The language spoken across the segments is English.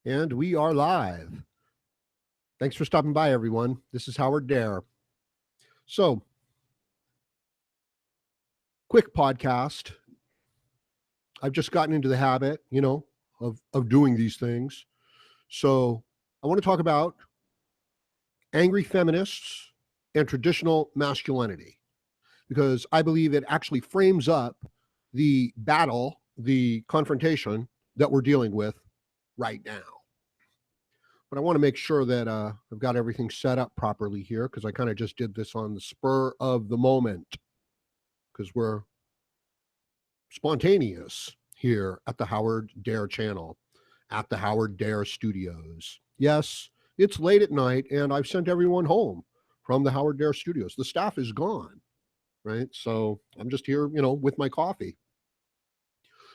And we are live. Thanks for stopping by, everyone. This is Howard Dare. So, quick podcast. I've just gotten into the habit, of doing these things. So, I want to talk about angry feminists and traditional masculinity because I believe it actually frames up the battle, the confrontation that we're dealing with right now. But I want to make sure that I've got everything set up properly here because I kind of just did this on the spur of the moment because we're spontaneous here at the Howard Dare channel, at the Howard Dare studios. Yes, it's late at night and I've sent everyone home from the Howard Dare studios. The staff is gone, right? So I'm just here, with my coffee.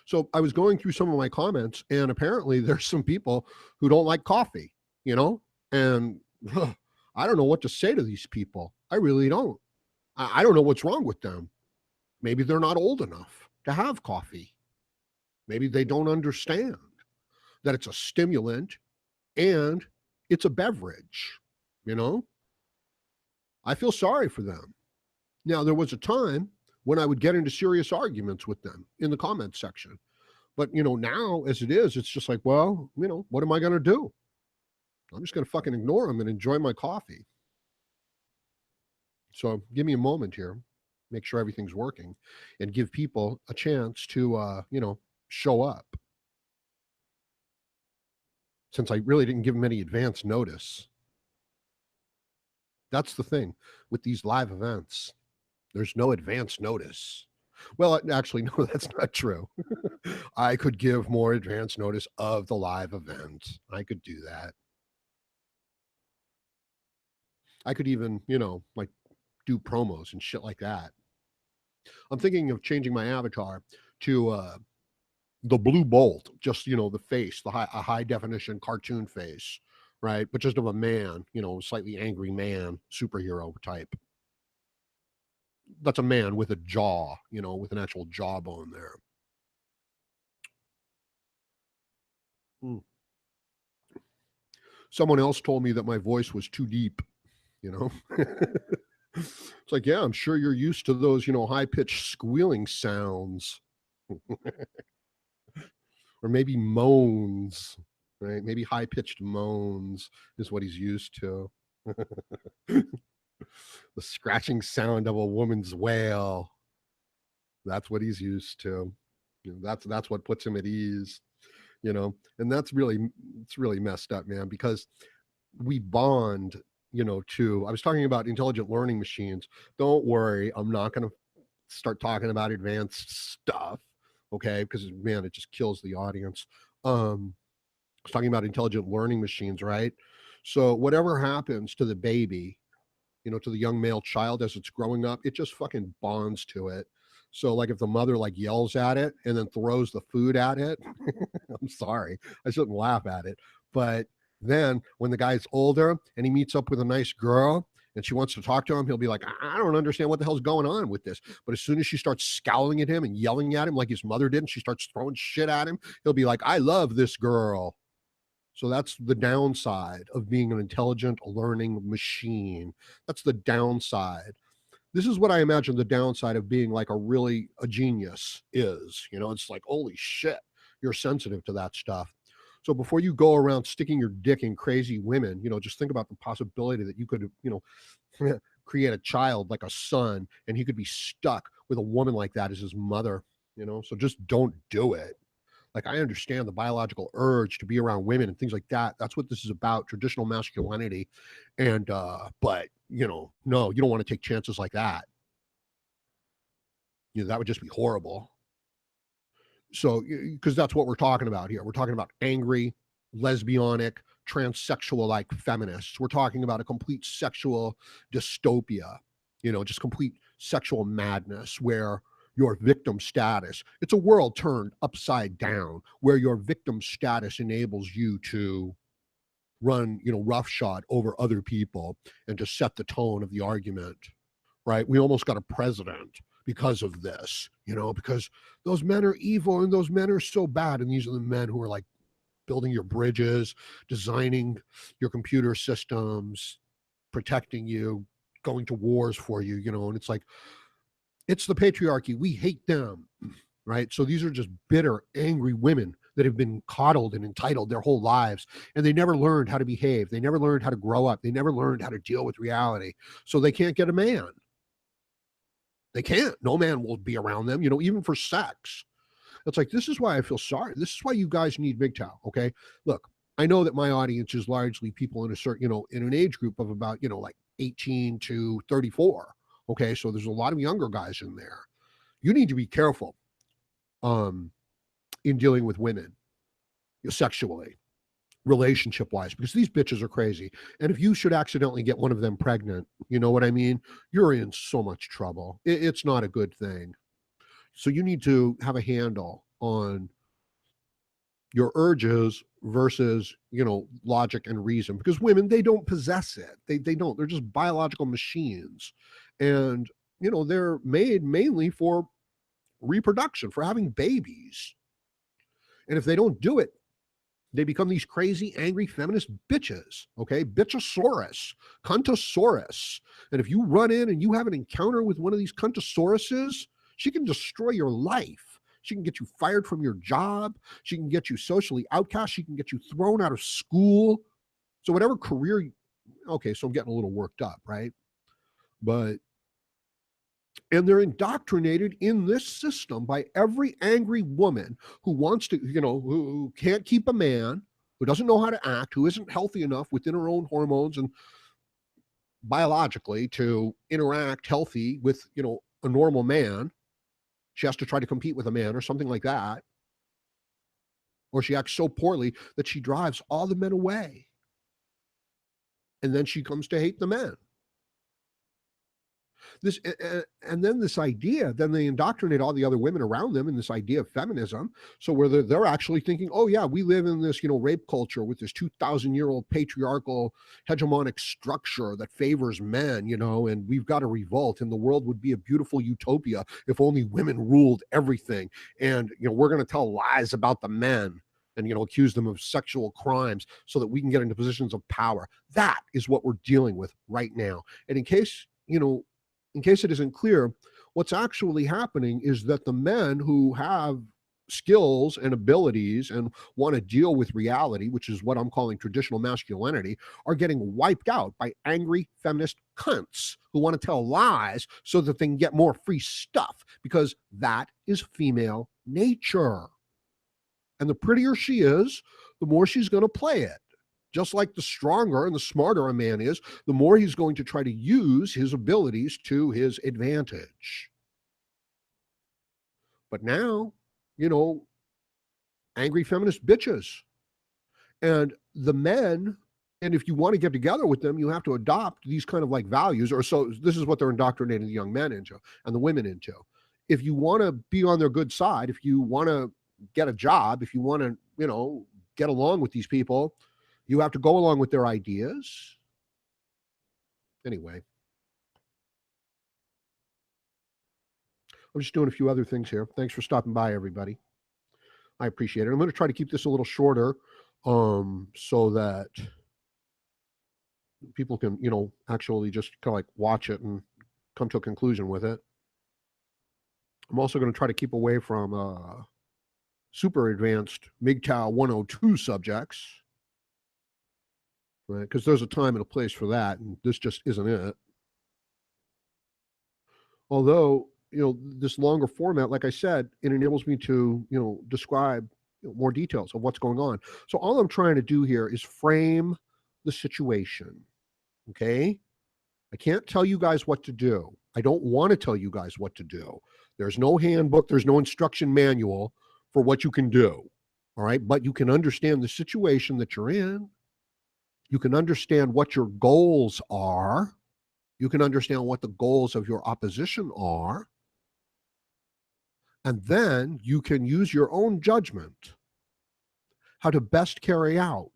So I was going through some of my comments and apparently there's some people who don't like coffee, and I don't know what to say to these people. I really don't. I don't know what's wrong with them. Maybe they're not old enough to have coffee. Maybe they don't understand that it's a stimulant and it's a beverage, you know? I feel sorry for them. Now, there was a time when I would get into serious arguments with them in the comments section. But, now as it is, it's just like, well, what am I going to do? I'm just going to fucking ignore them and enjoy my coffee. So give me a moment here, make sure everything's working, and give people a chance to, show up. Since I really didn't give them any advance notice. That's the thing with these live events. There's no advance notice. Well, actually, no, that's not true. I could give more advance notice of the live event. I could do that. I could even, like do promos and shit like that. I'm thinking of changing my avatar to the blue bolt, just the face, a high definition cartoon face, right? But just of a man, slightly angry man, superhero type. That's a man with a jaw, with an actual jawbone there. Hmm. Someone else told me that my voice was too deep, It's like, yeah, I'm sure you're used to those, high pitched squealing sounds. Or maybe moans, right? Maybe high pitched moans is what he's used to. The scratching sound of a woman's wail. That's what he's used to. That's what puts him at ease, and it's really messed up, man, because we bond, to I was talking about intelligent learning machines. Don't worry, I'm not going to start talking about advanced stuff, okay? Because man, it just kills the audience. I was talking about intelligent learning machines, right? So whatever happens to the baby, to the young male child as it's growing up, it just fucking bonds to it. So like if the mother like yells at it and then throws the food at it, I'm sorry, I shouldn't laugh at it. But then when the guy's older and he meets up with a nice girl and she wants to talk to him, he'll be like, I don't understand what the hell's going on with this. But as soon as she starts scowling at him and yelling at him like his mother did, and she starts throwing shit at him, he'll be like, I love this girl. So that's the downside of being an intelligent learning machine. That's the downside. This is what I imagine the downside of being like a genius is. It's like, holy shit, you're sensitive to that stuff. So before you go around sticking your dick in crazy women, just think about the possibility that you could, create a child like a son and he could be stuck with a woman like that as his mother, so just don't do it. Like I understand the biological urge to be around women and things like that. That's what this is about, traditional masculinity. And but no, you don't want to take chances like that. That would just be horrible. So because that's what we're talking about here. We're talking about angry, lesbianic, transsexual like feminists. We're talking about a complete sexual dystopia, just complete sexual madness where your victim status, it's a world turned upside down where your victim status enables you to run, roughshod over other people and to set the tone of the argument, right? We almost got a president because of this, because those men are evil and those men are so bad. And these are the men who are like building your bridges, designing your computer systems, protecting you, going to wars for you, and it's like, it's the patriarchy. We hate them, right? So these are just bitter, angry women that have been coddled and entitled their whole lives, and they never learned how to behave. They never learned how to grow up. They never learned how to deal with reality. So they can't get a man. They can't. No man will be around them, even for sex. It's like, this is why I feel sorry. This is why you guys need MGTOW. Okay. Look, I know that my audience is largely people in a certain, in an age group of about, like 18 to 34. Okay. So there's a lot of younger guys in there. You need to be careful in dealing with women sexually, relationship wise, because these bitches are crazy. And if you should accidentally get one of them pregnant, you know what I mean? You're in so much trouble. It's not a good thing. So you need to have a handle on your urges versus, logic and reason, because women, they don't possess it. They don't. They're just biological machines. And, they're made mainly for reproduction, for having babies. And if they don't do it, they become these crazy, angry feminist bitches, okay? Bitchosaurus, cuntosaurus. And if you run in and you have an encounter with one of these cuntosauruses, she can destroy your life. She can get you fired from your job. She can get you socially outcast. She can get you thrown out of school. So whatever career, okay, so I'm getting a little worked up, right? And they're indoctrinated in this system by every angry woman who wants to, who can't keep a man, who doesn't know how to act, who isn't healthy enough within her own hormones and biologically to interact healthy with, a normal man. She has to try to compete with a man or something like that. Or she acts so poorly that she drives all the men away. And then she comes to hate the men. This and then this idea, then they indoctrinate all the other women around them in this idea of feminism. So where they're actually thinking, oh yeah, we live in this rape culture with this 2,000-year-old patriarchal hegemonic structure that favors men, and we've got to revolt, and the world would be a beautiful utopia if only women ruled everything. And we're going to tell lies about the men and accuse them of sexual crimes so that we can get into positions of power. That is what we're dealing with right now. And in case it isn't clear, what's actually happening is that the men who have skills and abilities and want to deal with reality, which is what I'm calling traditional masculinity, are getting wiped out by angry feminist cunts who want to tell lies so that they can get more free stuff, because that is female nature. And the prettier she is, the more she's going to play it. Just like the stronger and the smarter a man is, the more he's going to try to use his abilities to his advantage. But now, angry feminist bitches. And the men, and if you want to get together with them, you have to adopt these kind of values, or so this is what they're indoctrinating the young men into and the women into. If you want to be on their good side, if you want to get a job, if you want to, get along with these people, you have to go along with their ideas. Anyway, I'm just doing a few other things here. Thanks for stopping by, everybody. I appreciate it. I'm going to try to keep this a little shorter so that people can, actually just kind of watch it and come to a conclusion with it. I'm also going to try to keep away from super advanced MGTOW 102 subjects. Right? Because there's a time and a place for that, and this just isn't it. Although, this longer format, like I said, it enables me to, describe more details of what's going on. So all I'm trying to do here is frame the situation. Okay? I can't tell you guys what to do. I don't want to tell you guys what to do. There's no handbook, there's no instruction manual for what you can do. All right? But you can understand the situation that you're in. You can understand what your goals are. You can understand what the goals of your opposition are. And then you can use your own judgment how to best carry out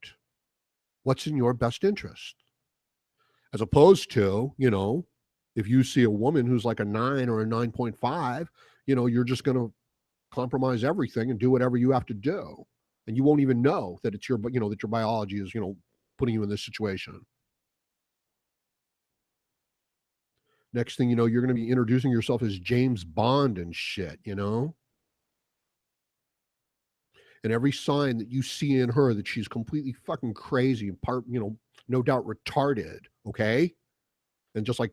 what's in your best interest. As opposed to, if you see a woman who's like a 9 or a 9.5, you're just going to compromise everything and do whatever you have to do. and you won't even know that it's your, that your biology is, putting you in this situation. Next thing you know, you're going to be introducing yourself as James Bond and shit. And every sign that you see in her that she's completely fucking crazy and no doubt retarded, okay? And just like,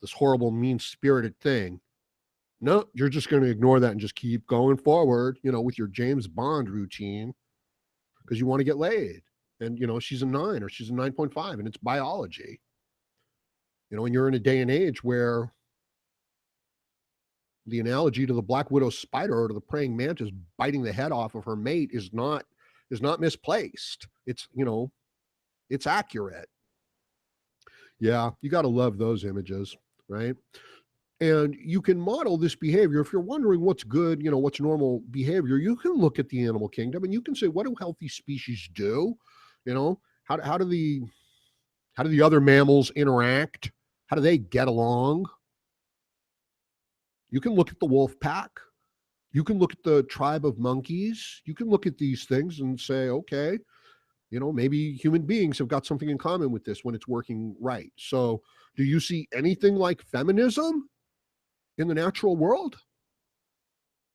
this horrible, mean spirited thing. No, you're just going to ignore that and just keep going forward, with your James Bond routine because you want to get laid. And, she's a 9 or she's a 9.5 and it's biology. And you're in a day and age where the analogy to the black widow spider or to the praying mantis biting the head off of her mate is not misplaced. It's accurate. Yeah, you got to love those images, right? And you can model this behavior. If you're wondering what's good, what's normal behavior, you can look at the animal kingdom and you can say, what do healthy species do? How do the other mammals interact? How do they get along? You can look at the wolf pack. You can look at the tribe of monkeys. You can look at these things and say, okay, maybe human beings have got something in common with this when it's working right. So do you see anything like feminism in the natural world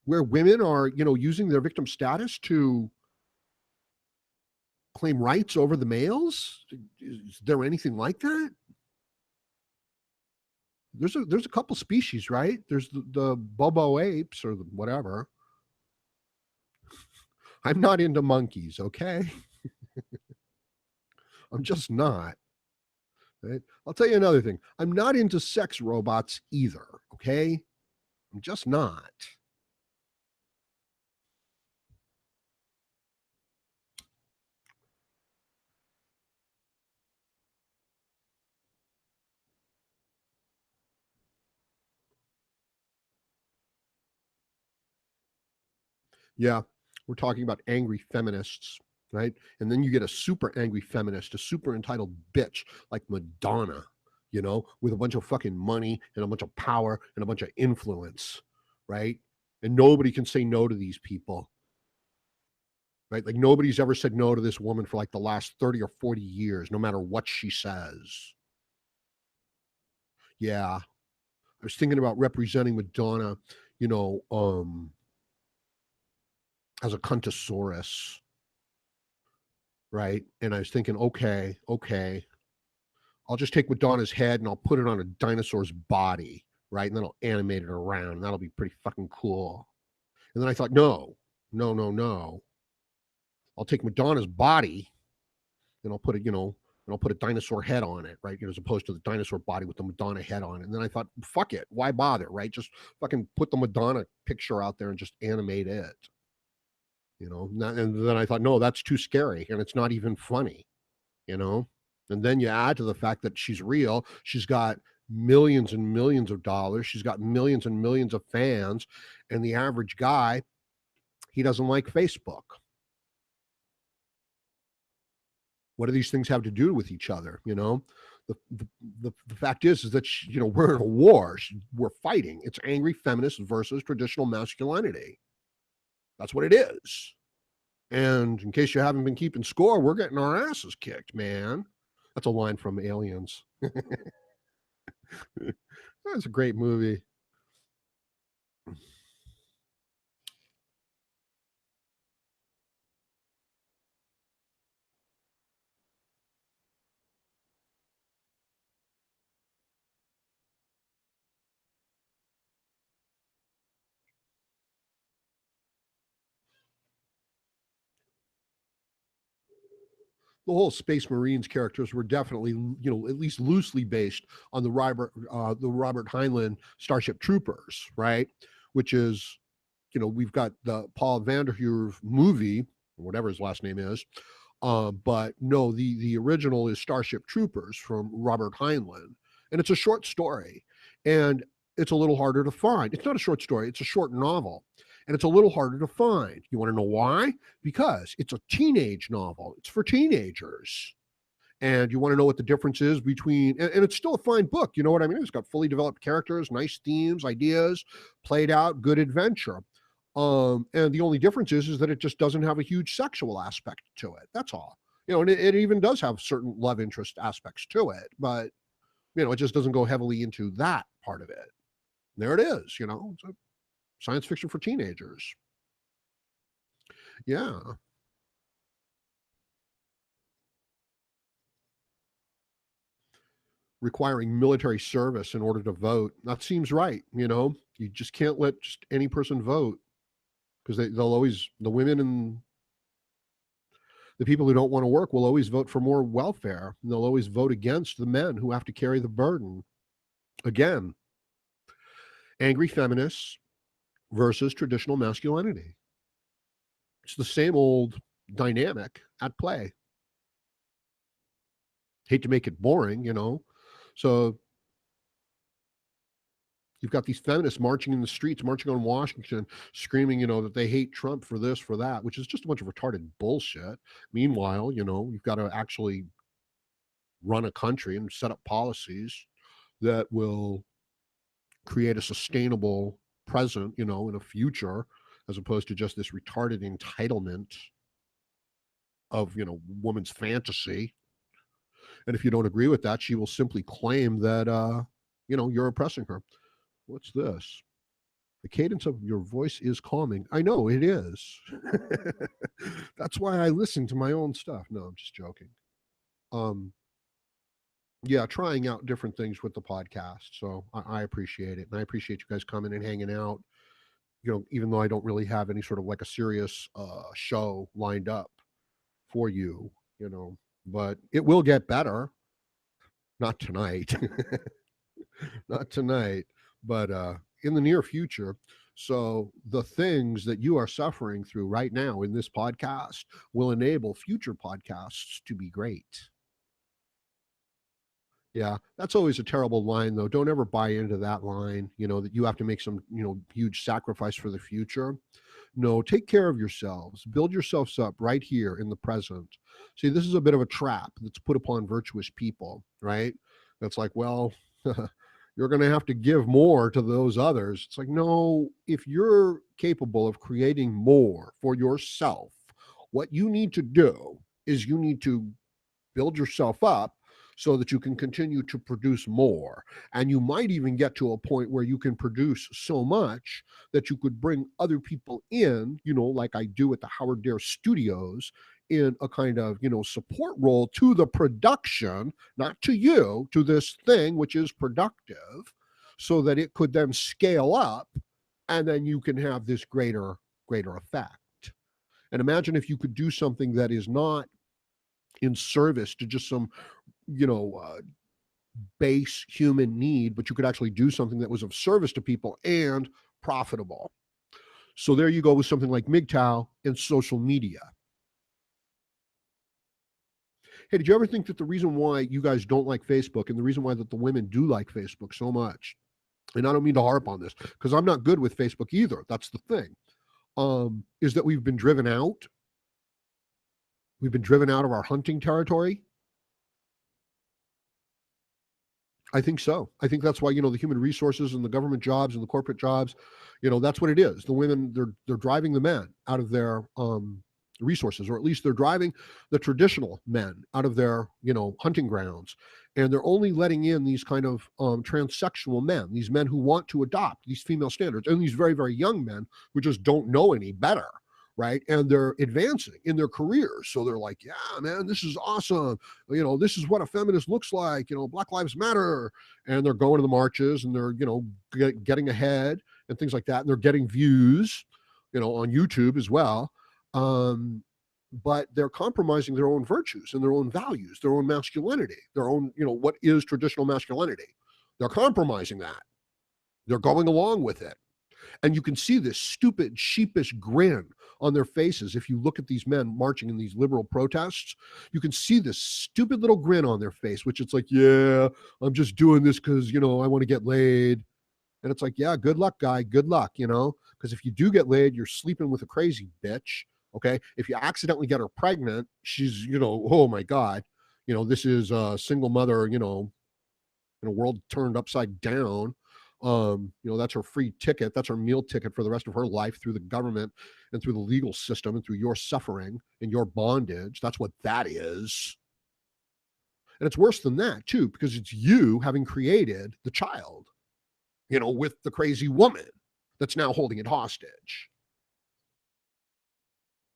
where women are, using their victim status to claim rights over the males? Is there anything like that? There's a couple species, right? There's the bobo apes or whatever. I'm not into monkeys, okay? I'm just not. Right? I'll tell you another thing. I'm not into sex robots either, okay? I'm just not. Yeah, we're talking about angry feminists, right? And then you get a super angry feminist, a super entitled bitch like Madonna, with a bunch of fucking money and a bunch of power and a bunch of influence, right? And nobody can say no to these people, right? Like nobody's ever said no to this woman for like the last 30 or 40 years, no matter what she says. Yeah. I was thinking about representing Madonna, you know, um, as a Cuntosaurus, right? And I was thinking, okay, I'll just take Madonna's head and I'll put it on a dinosaur's body, right? And then I'll animate it around. And that'll be pretty fucking cool. And then I thought, no. I'll take Madonna's body and I'll put it, and I'll put a dinosaur head on it, right? As opposed to the dinosaur body with the Madonna head on it. And then I thought, fuck it, why bother, right? Just fucking put the Madonna picture out there and just animate it, And then I thought, no, that's too scary, and it's not even funny, you know. And then you add to the fact that she's real. She's got millions and millions of dollars. She's got millions and millions of fans, and the average guy, he doesn't like Facebook. What do these things have to do with each other? The fact is that we're in a war. We're fighting. It's angry feminists versus traditional masculinity. That's what it is. And in case you haven't been keeping score, we're getting our asses kicked, man. That's a line from Aliens. That's a great movie. The whole Space Marines characters were definitely, at least loosely based on the Robert Heinlein Starship Troopers, right? Which is, we've got the Paul Vanderhoof movie, whatever his last name is, but no, the original is Starship Troopers from Robert Heinlein, and it's a short story, and it's a little harder to find. It's not a short story; it's a short novel, and it's a little harder to find. You want to know why? Because it's a teenage novel. It's for teenagers. And you want to know what the difference is between, and it's still a fine book. You know what I mean? It's got fully developed characters, nice themes, ideas, played out, good adventure. And the only difference is that it just doesn't have a huge sexual aspect to it. That's all. And it even does have certain love interest aspects to it, but it just doesn't go heavily into that part of it. There it is. It's a science fiction for teenagers. Yeah. Requiring military service in order to vote. That seems right. You just can't let just any person vote, because they'll always, the women and the people who don't want to work will always vote for more welfare. And they'll always vote against the men who have to carry the burden. Again, angry feminists versus traditional masculinity. It's the same old dynamic at play. Hate to make it boring. So you've got these feminists marching in the streets, marching on Washington, screaming, that they hate Trump for this, for that, which is just a bunch of retarded bullshit. Meanwhile, you've got to actually run a country and set up policies that will create a sustainable present, in a future, as opposed to just this retarded entitlement of, woman's fantasy. And if you don't agree with that, she will simply claim that, you're oppressing her. What's this? The cadence of your voice is calming. I know it is. That's why I listen to my own stuff. No, I'm just joking. Um, yeah, trying out different things with the podcast. So I appreciate it. And I appreciate you guys coming and hanging out. Even though I don't really have any sort of like a serious show lined up for you, but it will get better. Not tonight. Not tonight, but in the near future. So the things that you are suffering through right now in this podcast will enable future podcasts to be great. Yeah, that's always a terrible line, though. Don't ever buy into that line, that you have to make some, huge sacrifice for the future. No, take care of yourselves. Build yourselves up right here in the present. See, this is a bit of a trap that's put upon virtuous people, right? That's like, well, you're going to have to give more to those others. It's like, no, if you're capable of creating more for yourself, what you need to do is you need to build yourself up so that you can continue to produce more. And you might even get to a point where you can produce so much that you could bring other people in, like I do at the Howard Dare Studios, in a kind of, support role to the production, not to you, to this thing, which is productive, so that it could then scale up and then you can have this greater effect. And imagine if you could do something that is not in service to just some base human need, but you could actually do something that was of service to people and profitable. So there you go with something like MGTOW and social media. Hey, did you ever think that the reason why you guys don't like Facebook and the reason why that the women do like Facebook so much, and I don't mean to harp on this because I'm not good with Facebook either, that's the thing, is that we've been driven out. We've been driven out of our hunting territory. I think so. I think that's why, the human resources and the government jobs and the corporate jobs, that's what it is. The women, they're driving the men out of their resources, or at least they're driving the traditional men out of their, hunting grounds. And they're only letting in these kind of transsexual men, these men who want to adopt these female standards, and these very, very young men who just don't know any better. Right. And they're advancing in their careers. So they're like, yeah, man, this is awesome. This is what a feminist looks like, Black Lives Matter. And they're going to the marches and they're, getting ahead and things like that. And they're getting views, on YouTube as well. But they're compromising their own virtues and their own values, their own masculinity, their own, what is traditional masculinity. They're compromising that. They're going along with it. And you can see this stupid, sheepish grin on their faces. If you look at these men marching in these liberal protests, you can see this stupid little grin on their face, which it's like, yeah, I'm just doing this because, I want to get laid. And it's like, yeah, good luck, guy. Good luck, because if you do get laid, you're sleeping with a crazy bitch. Okay. If you accidentally get her pregnant, she's, oh my God, this is a single mother, in a world turned upside down. That's her free ticket. That's her meal ticket for the rest of her life through the government and through the legal system and through your suffering and your bondage. That's what that is. And it's worse than that, too, because it's you having created the child, with the crazy woman that's now holding it hostage.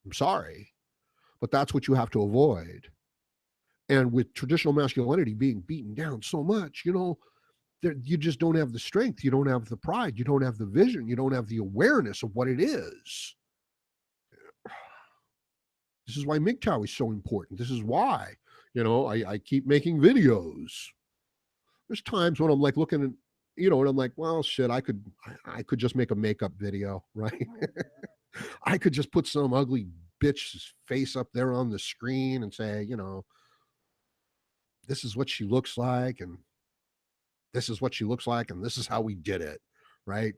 I'm sorry, but that's what you have to avoid. And with traditional masculinity being beaten down so much, you just don't have the strength. You don't have the pride. You don't have the vision. You don't have the awareness of what it is. This is why MGTOW is so important. This is why, I keep making videos. There's times when I'm like looking at, and I'm like, well, shit, I could just make a makeup video, right? I could just put some ugly bitch's face up there on the screen and say, this is what she looks like, and this is what she looks like, and this is how we did it, right?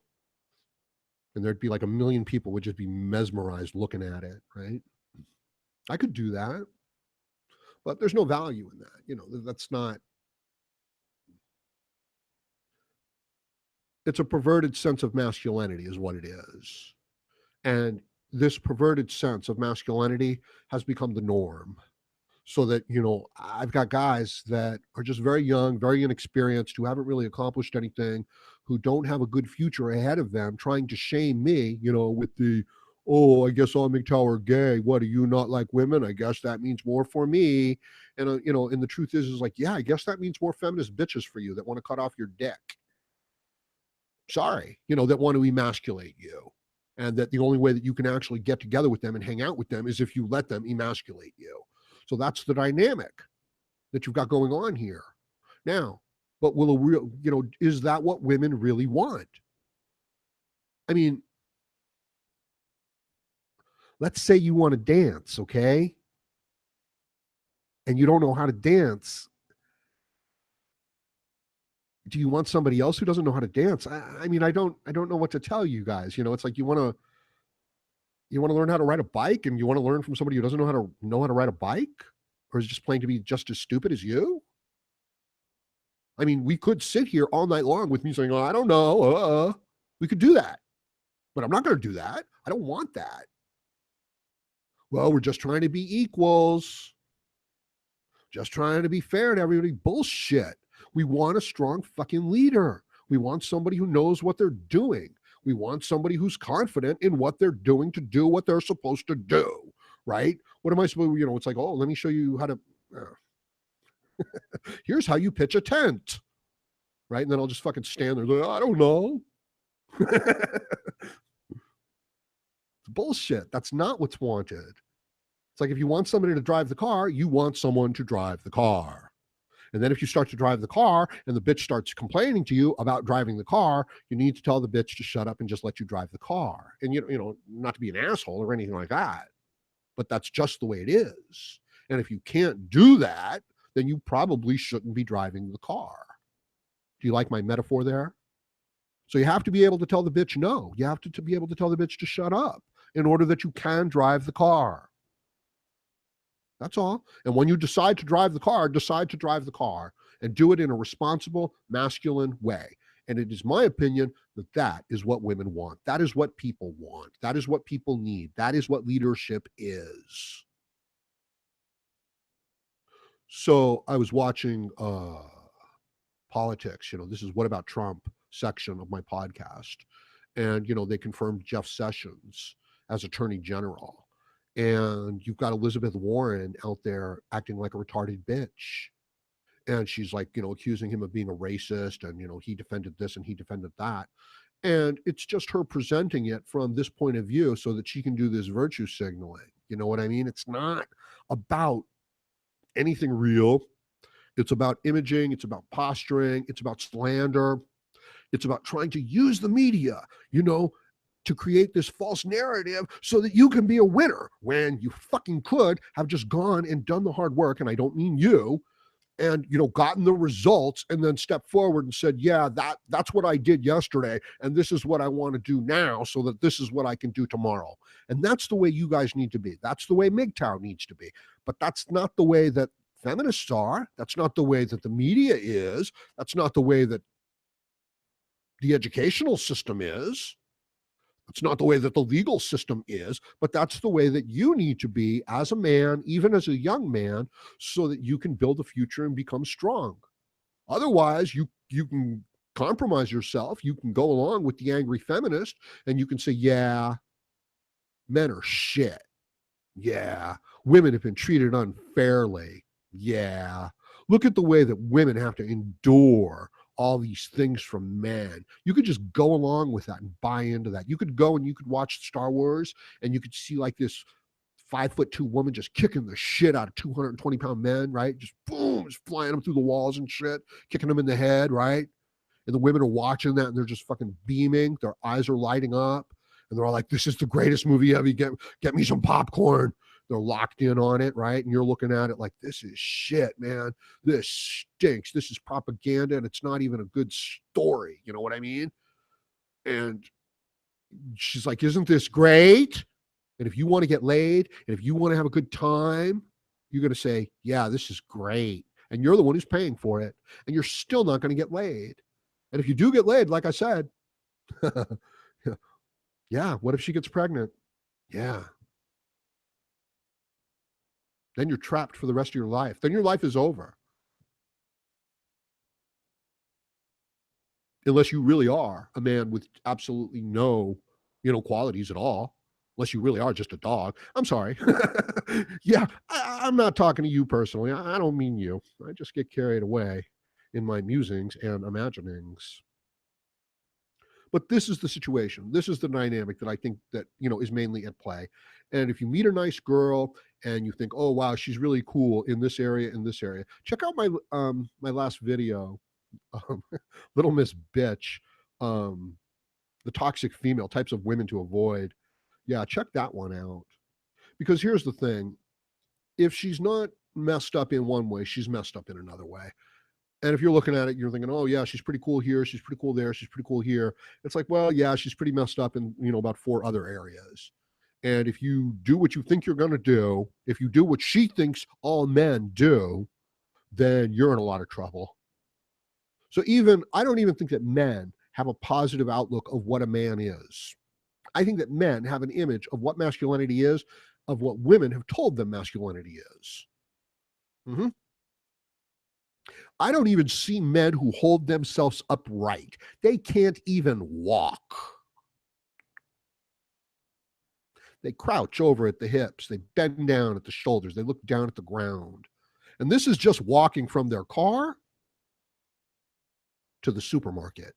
And there'd be like a million people would just be mesmerized looking at it, right? I could do that, but there's no value in that. That's not. It's a perverted sense of masculinity is what it is. And this perverted sense of masculinity has become the norm. So that, I've got guys that are just very young, very inexperienced, who haven't really accomplished anything, who don't have a good future ahead of them, trying to shame me, with the, oh, I guess all MGTOW are gay. What, do you not like women? I guess that means more for me. And, and the truth is like, yeah, I guess that means more feminist bitches for you that want to cut off your dick. Sorry, that want to emasculate you. And that the only way that you can actually get together with them and hang out with them is if you let them emasculate you. So that's the dynamic that you've got going on here. Now, but will a real, is that what women really want? I mean, let's say you want to dance, okay? And you don't know how to dance. Do you want somebody else who doesn't know how to dance? I mean, I don't know what to tell you guys. It's like you want to learn how to ride a bike, and you want to learn from somebody who doesn't know how to ride a bike, or is just playing to be just as stupid as you. I mean, we could sit here all night long with me saying, oh, I don't know. We could do that, but I'm not going to do that. I don't want that. Well, we're just trying to be equals, just trying to be fair to everybody. Bullshit. We want a strong fucking leader. We want somebody who knows what they're doing. We want somebody who's confident in what they're doing to do what they're supposed to do, right? What am I supposed to, it's like, oh, let me show you how to, here's how you pitch a tent, right? And then I'll just fucking stand there like, I don't know. It's bullshit. That's not what's wanted. It's like if you want somebody to drive the car, you want someone to drive the car. And then if you start to drive the car and the bitch starts complaining to you about driving the car, you need to tell the bitch to shut up and just let you drive the car. And, not to be an asshole or anything like that, but that's just the way it is. And if you can't do that, then you probably shouldn't be driving the car. Do you like my metaphor there? So you have to be able to tell the bitch no. You have to be able to tell the bitch to shut up in order that you can drive the car. That's all. And when you decide to drive the car and do it in a responsible, masculine way. And it is my opinion that that is what women want. That is what people want. That is what people need. That is what leadership is. So I was watching politics. This is What About Trump section of my podcast. And, they confirmed Jeff Sessions as Attorney General. And you've got Elizabeth Warren out there acting like a retarded bitch. And she's like, accusing him of being a racist, and, he defended this and he defended that. And it's just her presenting it from this point of view so that she can do this virtue signaling. You know what I mean? It's not about anything real. It's about imaging. It's about posturing. It's about slander. It's about trying to use the media, to create this false narrative so that you can be a winner when you fucking could have just gone and done the hard work. And I don't mean you, and, gotten the results and then stepped forward and said, yeah, that's what I did yesterday. And this is what I want to do now so that this is what I can do tomorrow. And that's the way you guys need to be. That's the way MGTOW needs to be. But that's not the way that feminists are. That's not the way that the media is. That's not the way that the educational system is. It's not the way that the legal system is, but that's the way that you need to be as a man, even as a young man, so that you can build a future and become strong. Otherwise, you can compromise yourself. You can go along with the angry feminist and you can say, yeah, men are shit. Yeah. Women have been treated unfairly. Yeah. Look at the way that women have to endure all these things from men. You could just go along with that and buy into that. You could go and you could watch Star Wars and you could see like this 5'2" woman just kicking the shit out of 220-pound men, right? Just boom, just flying them through the walls and shit, kicking them in the head, right? And the women are watching that and they're just fucking beaming. Their eyes are lighting up. And they're all like, this is the greatest movie ever. Get me some popcorn. They're locked in on it, right? And you're looking at it like, this is shit, man. This stinks. This is propaganda and it's not even a good story. You know what I mean? And she's like, isn't this great? And if you want to get laid and if you want to have a good time, you're going to say, yeah, this is great. And you're the one who's paying for it. And you're still not going to get laid. And if you do get laid, like I said, yeah, what if she gets pregnant? Yeah. Then you're trapped for the rest of your life. Then your life is over. Unless you really are a man with absolutely no, qualities at all. Unless you really are just a dog. I'm sorry. Yeah, I'm not talking to you personally. I don't mean you. I just get carried away in my musings and imaginings. But this is the situation. This is the dynamic that I think that, is mainly at play. And if you meet a nice girl and you think, oh wow, she's really cool in this area, check out my last video, um, Little Miss Bitch, um, the toxic female types of women to avoid. Yeah, check that one out. Because here's the thing: if she's not messed up in one way, she's messed up in another way. And if you're looking at it, you're thinking, oh, yeah, she's pretty cool here. She's pretty cool there. She's pretty cool here. It's like, well, yeah, she's pretty messed up in, about 4 other areas. And if you do what you think you're going to do, if you do what she thinks all men do, then you're in a lot of trouble. So I don't even think that men have a positive outlook of what a man is. I think that men have an image of what masculinity is, of what women have told them masculinity is. Mm-hmm. I don't even see men who hold themselves upright. They can't even walk. They crouch over at the hips. They bend down at the shoulders. They look down at the ground. And this is just walking from their car to the supermarket.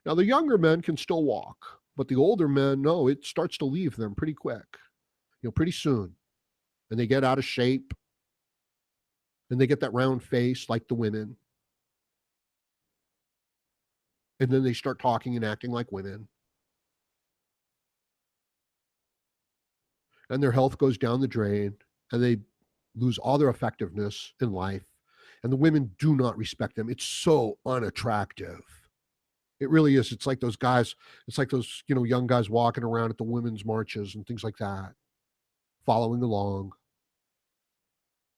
Now, the younger men can still walk, but the older men, no, it starts to leave them pretty quick, pretty soon. And they get out of shape and they get that round face like the women. And then they start talking and acting like women. And their health goes down the drain and they lose all their effectiveness in life. And the women do not respect them. It's so unattractive. It really is. It's like those guys, it's like those, young guys walking around at the women's marches and things like that, following along.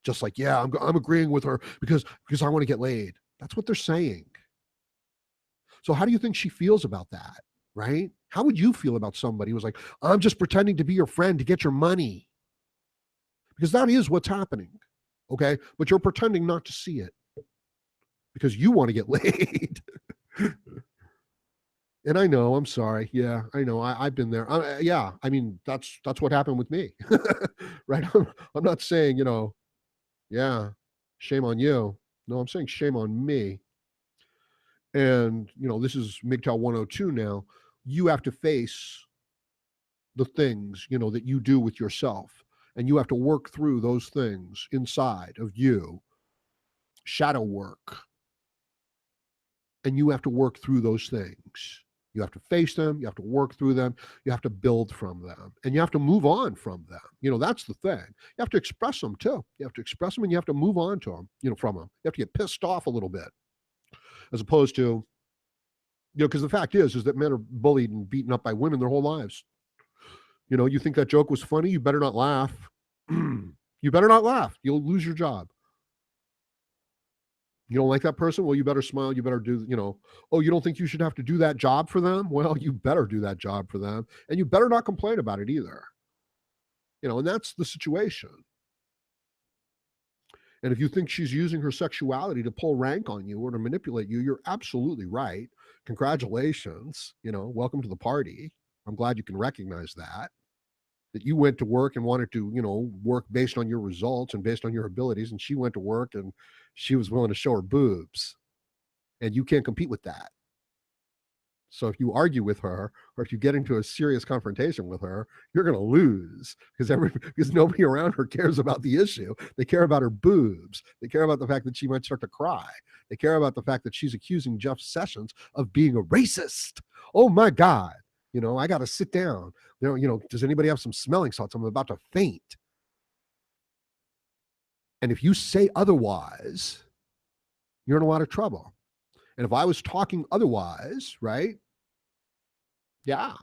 Just like, yeah, I'm agreeing with her because I want to get laid. That's what they're saying. So how do you think she feels about that? Right? How would you feel about somebody who's like, I'm just pretending to be your friend to get your money? Because that is what's happening. Okay. But you're pretending not to see it because you want to get laid. And I know, I'm sorry. Yeah, I know. I've been there. Yeah. I mean, that's what happened with me. Right. I'm not saying, yeah, shame on you. No, I'm saying shame on me. And, this is MGTOW 102 now. You have to face the things, that you do with yourself. And you have to work through those things inside of you, shadow work. And you have to work through those things. You have to face them. You have to work through them. You have to build from them. And you have to move on from them. That's the thing. You have to express them too. You have to express them and you have to move on to them, from them. You have to get pissed off a little bit. As opposed to, because the fact is that men are bullied and beaten up by women their whole lives. You think that joke was funny? You better not laugh. You better not laugh. You'll lose your job. You don't like that person? Well, you better smile. You better do, oh, you don't think you should have to do that job for them? Well, you better do that job for them. And you better not complain about it either. And that's the situation. And if you think she's using her sexuality to pull rank on you or to manipulate you, you're absolutely right. Congratulations. Welcome to the party. I'm glad you can recognize that you went to work and wanted to, work based on your results and based on your abilities. And she went to work and she was willing to show her boobs. And you can't compete with that. So if you argue with her or if you get into a serious confrontation with her, you're going to lose because nobody around her cares about the issue. They care about her boobs. They care about the fact that she might start to cry. They care about the fact that she's accusing Jeff Sessions of being a racist. Oh my God. I got to sit down. Does anybody have some smelling salts? I'm about to faint. And if you say otherwise, you're in a lot of trouble. And if I was talking otherwise, right? Yeah.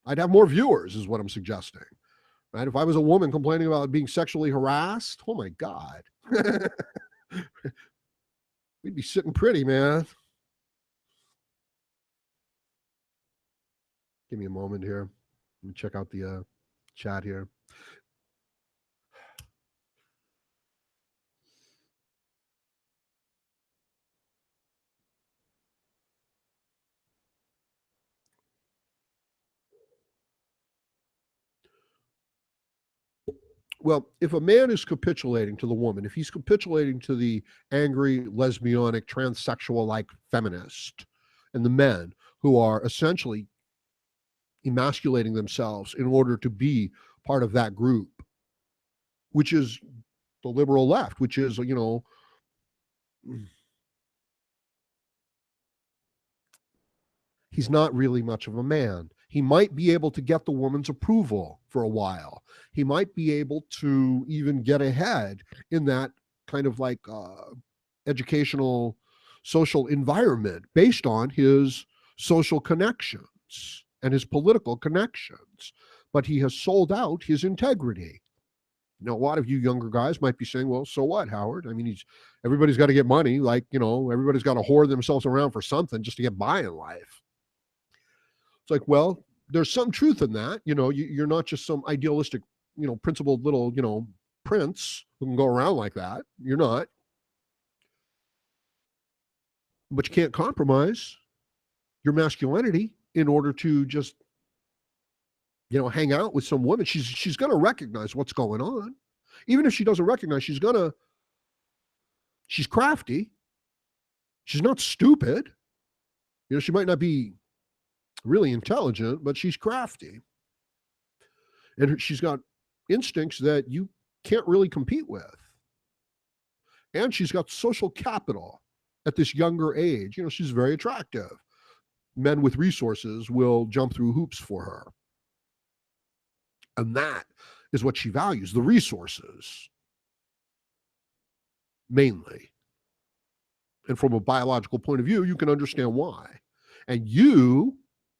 I'd have more viewers, is what I'm suggesting. Right? If I was a woman complaining about being sexually harassed, oh my God. We'd be sitting pretty, man. Give me a moment here. Let me check out the chat here. Well, if a man is capitulating to the woman, if he's capitulating to the angry, lesbianic, transsexual like feminist, and the men who are essentially emasculating themselves in order to be part of that group, which is the liberal left, which is, he's not really much of a man. He might be able to get the woman's approval for a while. He might be able to even get ahead in that kind of like educational social environment based on his social connections and his political connections. But he has sold out his integrity. A lot of you younger guys might be saying, well, so what, Howard? I mean, everybody's got to get money. Like, everybody's got to whore themselves around for something just to get by in life. It's like, well, there's some truth in that. You're not just some idealistic, principled little, prince who can go around like that. You're not. But you can't compromise your masculinity in order to just, hang out with some woman. She's going to recognize what's going on. Even if she doesn't recognize, she's crafty. She's not stupid. She might not be really intelligent, but she's crafty. And she's got instincts that you can't really compete with. And she's got social capital at this younger age. She's very attractive. Men with resources will jump through hoops for her. And that is what she values, the resources, mainly. And from a biological point of view, you can understand why. And you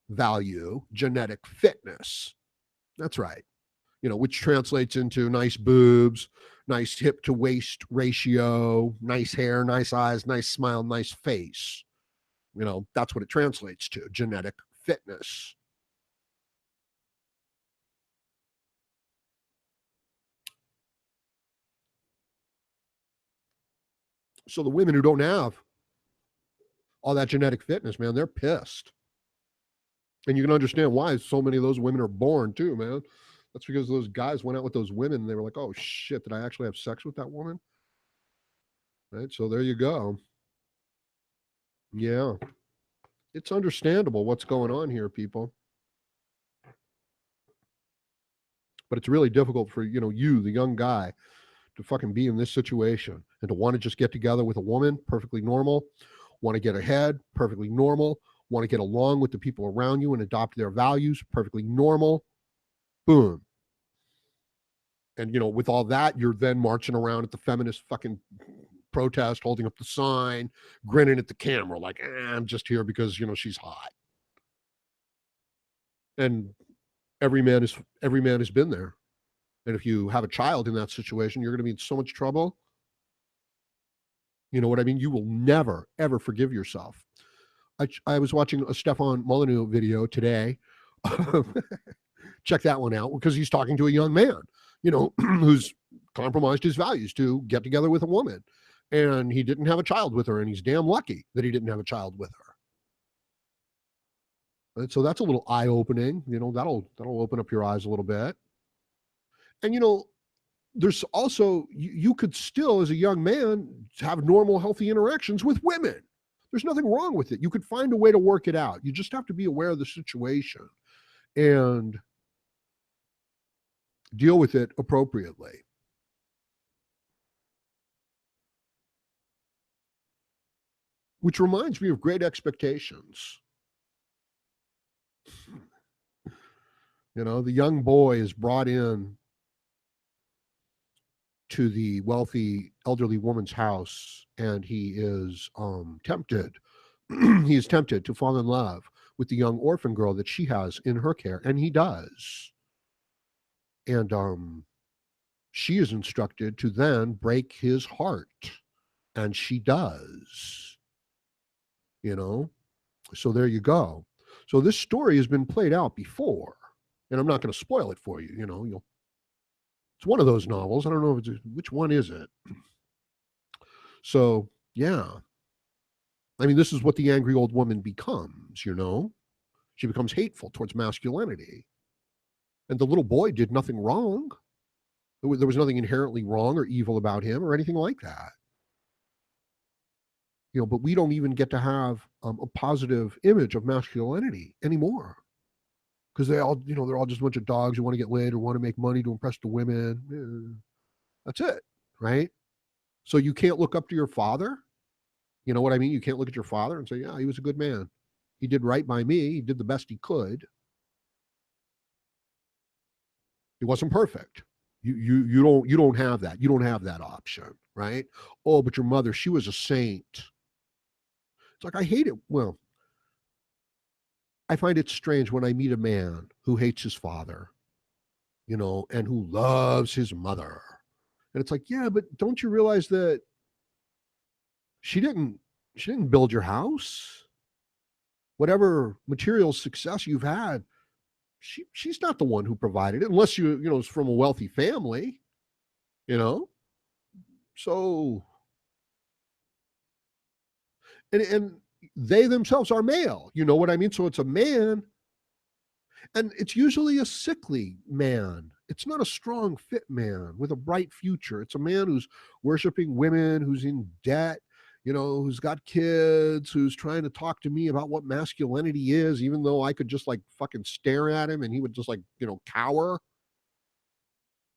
value genetic fitness. That's right. Which translates into nice boobs, nice hip to waist ratio, nice hair, nice eyes, nice smile, nice face. That's what it translates to, genetic fitness. So the women who don't have all that genetic fitness, man, they're pissed. And you can understand why so many of those women are born too, man. That's because those guys went out with those women and they were like, oh shit, did I actually have sex with that woman? Right. So there you go. Yeah. It's understandable what's going on here, people. But it's really difficult for, you, the young guy, to fucking be in this situation and to want to just get together with a woman, perfectly normal, want to get ahead, perfectly normal, want to get along with the people around you and adopt their values, perfectly normal. Boom. And, with all that, you're then marching around at the feminist fucking protest, holding up the sign, grinning at the camera, like, I'm just here because, she's hot. And every man has been there. And if you have a child in that situation, you're going to be in so much trouble. You know what I mean? You will never, ever forgive yourself. I was watching a Stefan Molyneux video today. Check that one out because he's talking to a young man, who's compromised his values to get together with a woman. And he didn't have a child with her, and he's damn lucky that he didn't have a child with her. And so that's a little eye opening. That'll open up your eyes a little bit. And there's also you could still, as a young man, have normal, healthy interactions with women. There's nothing wrong with it. You could find a way to work it out. You just have to be aware of the situation and deal with it appropriately. Which reminds me of Great Expectations. The young boy is brought in to the wealthy elderly woman's house, and he is tempted. He is tempted to fall in love with the young orphan girl that she has in her care, and he does. And she is instructed to then break his heart, and she does. So there you go. So this story has been played out before, and I'm not going to spoil it for you. It's one of those novels. I don't know which one is it. So yeah, I mean, this is what the angry old woman becomes. She becomes hateful towards masculinity, and the little boy did nothing wrong. There was nothing inherently wrong or evil about him or anything like that. But we don't even get to have a positive image of masculinity anymore. Because they're all just a bunch of dogs who want to get laid or want to make money to impress the women. That's it, right? So you can't look up to your father. You know what I mean? You can't look at your father and say, yeah, he was a good man. He did right by me. He did the best he could. He wasn't perfect. You don't have that. You don't have that option, right? Oh, but your mother, she was a saint. It's like, I hate it. Well, I find it strange when I meet a man who hates his father, and who loves his mother. And it's like, yeah, but don't you realize that she didn't build your house? Whatever material success you've had, she's not the one who provided it, unless it's from a wealthy family, So, and they themselves are male. You know what I mean? So it's a man, and it's usually a sickly man. It's not a strong, fit man with a bright future. It's a man who's worshiping women, who's in debt, who's got kids, who's trying to talk to me about what masculinity is, even though I could just like fucking stare at him and he would just like, cower.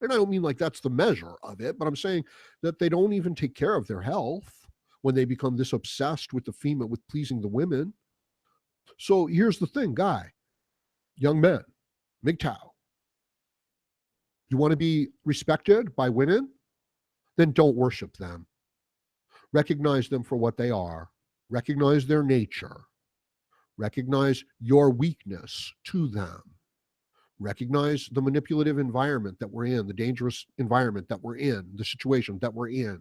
And I don't mean like that's the measure of it, but I'm saying that they don't even take care of their health when they become this obsessed with the female, with pleasing the women. So here's the thing, guy, young men, MGTOW. You want to be respected by women? Then don't worship them. Recognize them for what they are. Recognize their nature. Recognize your weakness to them. Recognize the manipulative environment that we're in, the dangerous environment that we're in, the situation that we're in.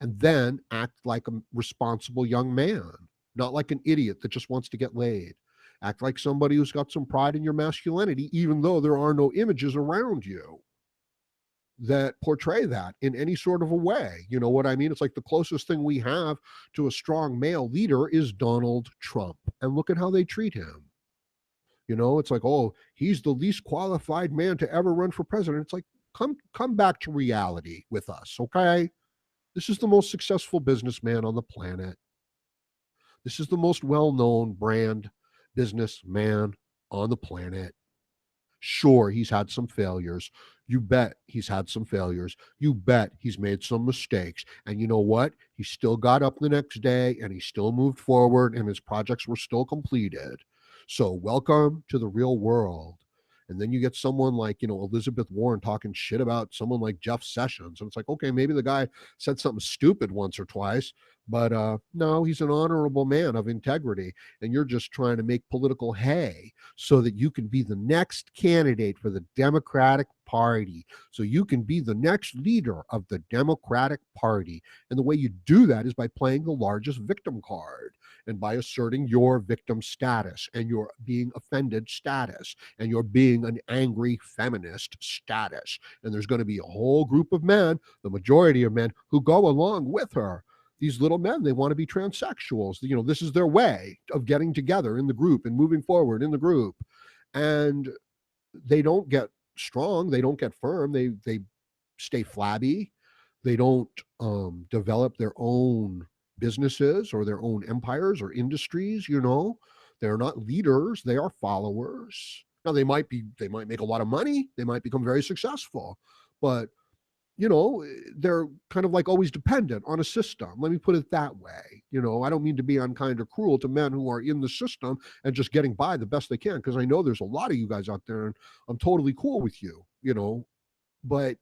And then act like a responsible young man, not like an idiot that just wants to get laid. Act like somebody who's got some pride in your masculinity, even though there are no images around you that portray that in any sort of a way. You know what I mean? It's like the closest thing we have to a strong male leader is Donald Trump. And look at how they treat him. It's like, oh, he's the least qualified man to ever run for president. It's like, come back to reality with us, okay? This is the most successful businessman on the planet. This is the most well-known brand businessman on the planet. Sure, he's had some failures. You bet he's had some failures. You bet he's made some mistakes. And you know what? He still got up the next day and he still moved forward and his projects were still completed. So welcome to the real world. And then you get someone like, Elizabeth Warren talking shit about someone like Jeff Sessions. And it's like, okay, maybe the guy said something stupid once or twice, But no, he's an honorable man of integrity, and you're just trying to make political hay so that you can be the next candidate for the Democratic Party, so you can be the next leader of the Democratic Party. And the way you do that is by playing the largest victim card and by asserting your victim status and your being offended status and your being an angry feminist status. And there's going to be a whole group of men, the majority of men, who go along with her. These little men, they want to be transsexuals. This is their way of getting together in the group and moving forward in the group. And they don't get strong, they don't get firm, they stay flabby, they don't develop their own businesses or their own empires or industries. They're not leaders, they are followers. Now they might make a lot of money, they might become very successful, but they're kind of like always dependent on a system. Let me put it that way. I don't mean to be unkind or cruel to men who are in the system and just getting by the best they can, because I know there's a lot of you guys out there, and I'm totally cool with you. But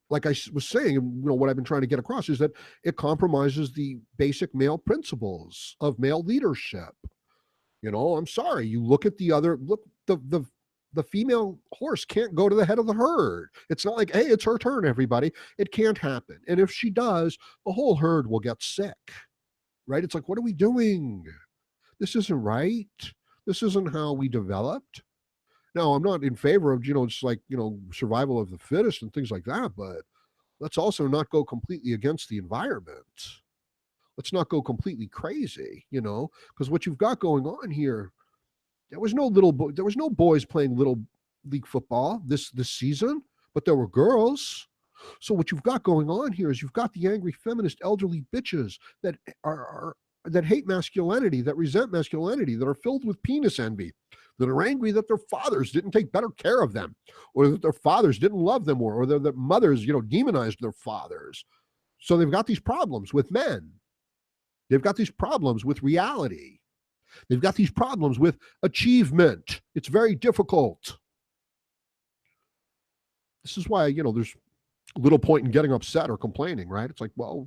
like I was saying, what I've been trying to get across is that it compromises the basic male principles of male leadership. I'm sorry. You look at the female horse can't go to the head of the herd. It's not like, hey, it's her turn, everybody. It can't happen. And if she does, the whole herd will get sick, right? It's like, what are we doing? This isn't right. This isn't how we developed. Now, I'm not in favor of, just like, survival of the fittest and things like that, but let's also not go completely against the environment. Let's not go completely crazy, because what you've got going on here, there was no boys playing little league football this season, but there were girls. So what you've got going on here is you've got the angry feminist elderly bitches that that hate masculinity, that resent masculinity, that are filled with penis envy, that are angry that their fathers didn't take better care of them, or that their fathers didn't love them more, or that mothers, demonized their fathers. So they've got these problems with men. They've got these problems with reality. They've got these problems with achievement. It's very difficult. This is why, there's little point in getting upset or complaining, right? It's like, well,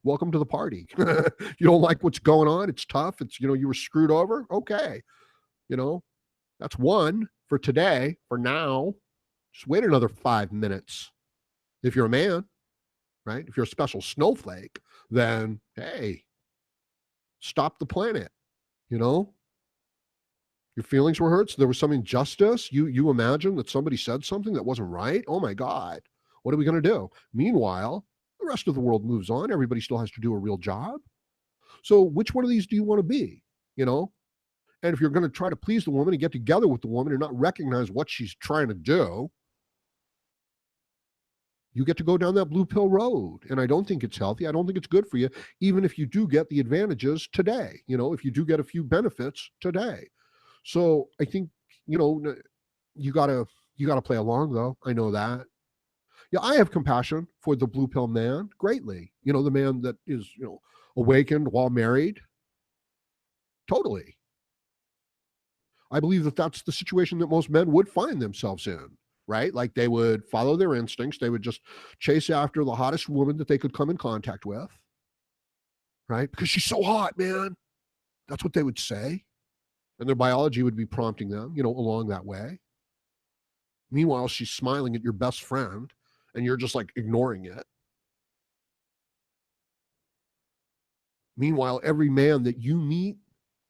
welcome to the party. You don't like what's going on. It's tough. It's, you were screwed over. Okay. That's one for today, for now. Just wait another 5 minutes. If you're a man, right? If you're a special snowflake, then, hey, stop the planet. Your feelings were hurt. So there was some injustice. You imagine that somebody said something that wasn't right. Oh my God. What are we going to do? Meanwhile, the rest of the world moves on. Everybody still has to do a real job. So which one of these do you want to be? And if you're going to try to please the woman and get together with the woman and not recognize what she's trying to do, you get to go down that blue pill road. And I don't think it's healthy. I don't think it's good for you, even if you do get the advantages today, if you do get a few benefits today. So I think, you gotta play along though. I know that. Yeah, I have compassion for the blue pill man greatly. The man that is, awakened while married. Totally. I believe that that's the situation that most men would find themselves in, right? Like they would follow their instincts. They would just chase after the hottest woman that they could come in contact with, right? Because she's so hot, man. That's what they would say. And their biology would be prompting them, along that way. Meanwhile, she's smiling at your best friend and you're just like ignoring it. Meanwhile, every man that you meet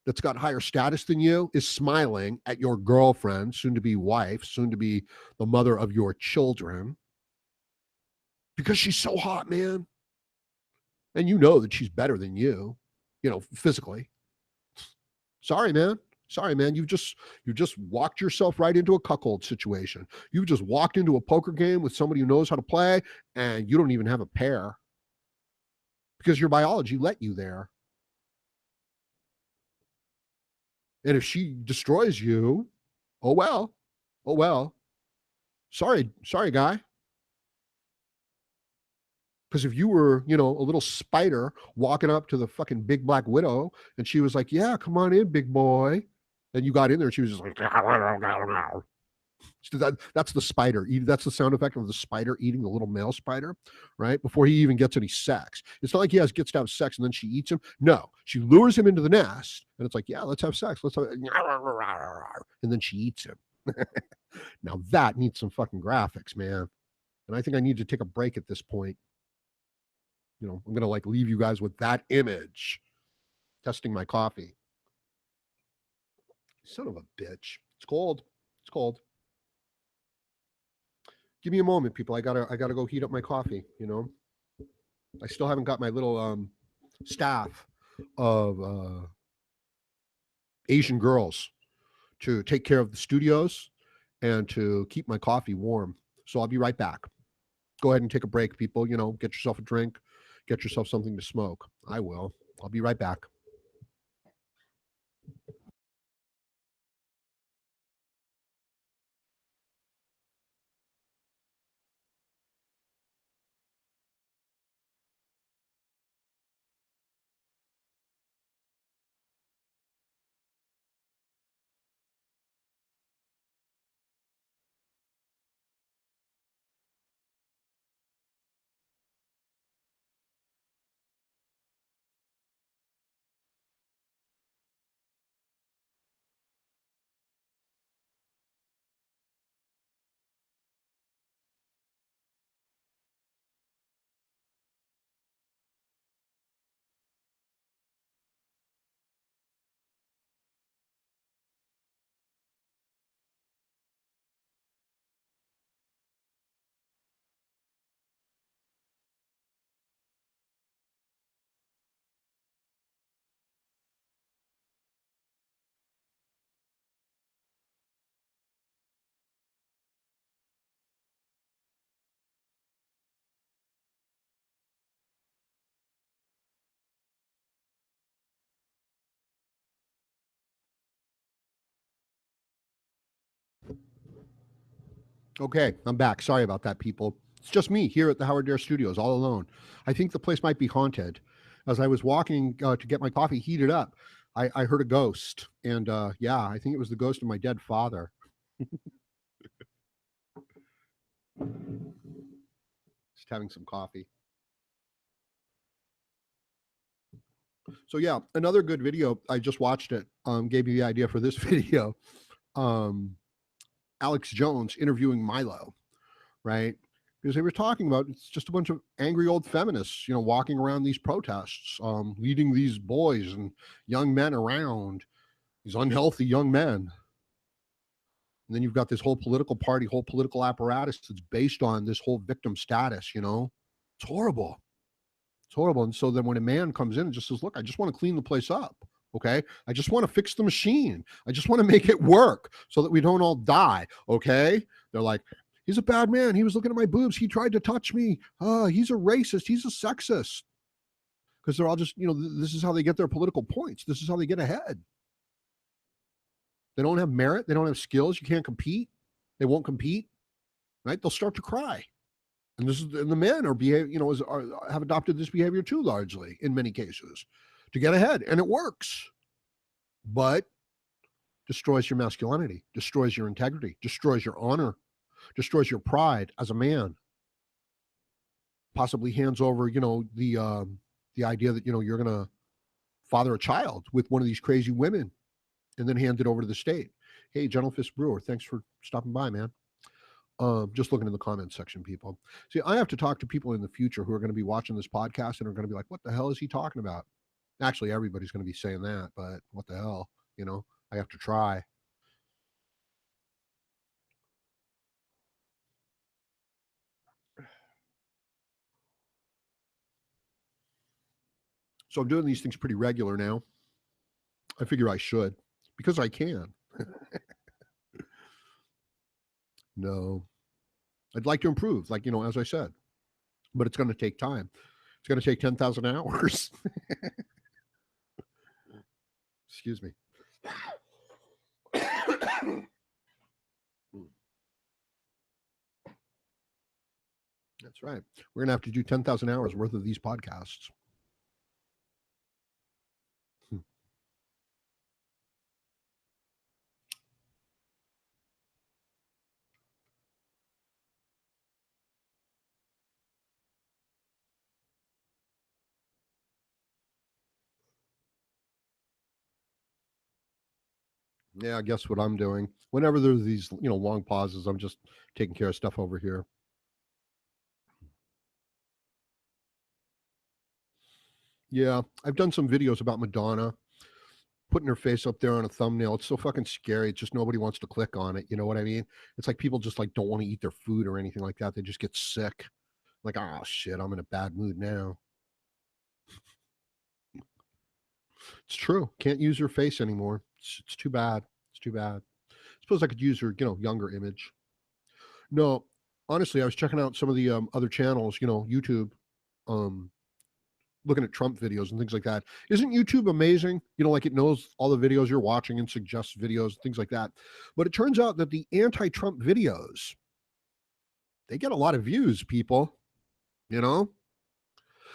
that's got higher status than you is smiling at your girlfriend, soon to be wife, soon to be the mother of your children, because she's so hot, man. And you know that she's better than you, physically. Sorry, man. Sorry, man. You've just walked yourself right into a cuckold situation. You've just walked into a poker game with somebody who knows how to play, and you don't even have a pair because your biology let you there. And if she destroys you, oh well. Oh well. Sorry, guy. Because if you were, a little spider walking up to the fucking big black widow and she was like, yeah, come on in, big boy. And you got in there and she was just like, So that's the spider. That's the sound effect of the spider eating the little male spider, right? Before he even gets any sex. It's not like gets to have sex and then she eats him. No, she lures him into the nest, and it's like, yeah, let's have sex. Let's have, and then she eats him. Now that needs some fucking graphics, man. And I think I need to take a break at this point. I'm gonna like leave you guys with that image. Testing my coffee. Son of a bitch. It's cold. It's cold. Give me a moment, people. I gotta go heat up my coffee. I still haven't got my little staff of Asian girls to take care of the studios and to keep my coffee warm. So I'll be right back. Go ahead and take a break, people. Get yourself a drink, get yourself something to smoke. I will. I'll be right back. Okay, I'm back. Sorry about that, people. It's just me here at the Howard Dare Studios, all alone. I think the place might be haunted. As I was walking to get my coffee heated up, I heard a ghost, and yeah, I think it was the ghost of my dead father. Just having some coffee. So yeah, another good video. I just watched it. Gave me the idea for this video. Um, Alex Jones interviewing Milo, right? Because they were talking about it's just a bunch of angry old feminists, walking around these protests, leading these boys and young men around, these unhealthy young men. And then you've got this whole political party, whole political apparatus that's based on this whole victim status, It's horrible. It's horrible. And so then when a man comes in and just says, look, I just want to clean the place up. Okay. I just want to fix the machine. I just want to make it work so that we don't all die. Okay. They're like, he's a bad man. He was looking at my boobs. He tried to touch me. He's a racist. He's a sexist. Because they're all just, this is how they get their political points. This is how they get ahead. They don't have merit. They don't have skills. You can't compete. They won't compete. Right. They'll start to cry. And the men have adopted this behavior too, largely in many cases, to get ahead, and it works, but destroys your masculinity, destroys your integrity, destroys your honor, destroys your pride as a man. Possibly hands over, the idea that you're going to father a child with one of these crazy women, and then hand it over to the state. Hey, Gentle Fist Brewer, thanks for stopping by, man. Just looking in the comments section, people. See, I have to talk to people in the future who are going to be watching this podcast and are going to be like, what the hell is he talking about? Actually, everybody's going to be saying that, but what the hell? I have to try. So I'm doing these things pretty regular now. I figure I should because I can. No, I'd like to improve, like, as I said, but it's going to take time. It's going to take 10,000 hours. Excuse me. That's right. We're going to have to do 10,000 hours worth of these podcasts. Yeah, guess what I'm doing? Whenever there's these, long pauses, I'm just taking care of stuff over here. Yeah, I've done some videos about Madonna putting her face up there on a thumbnail. It's so fucking scary. It's just nobody wants to click on it. You know what I mean? It's like people just like don't want to eat their food or anything like that. They just get sick. Like, oh shit, I'm in a bad mood now. It's true. Can't use her face anymore. It's too bad. It's too bad. Suppose I could use her, younger image. No, honestly, I was checking out some of the other channels, YouTube, um, looking at Trump videos and things like that. Isn't YouTube amazing? Like it knows all the videos you're watching and suggests videos, things like that. But it turns out that the anti-Trump videos, they get a lot of views, people, you know?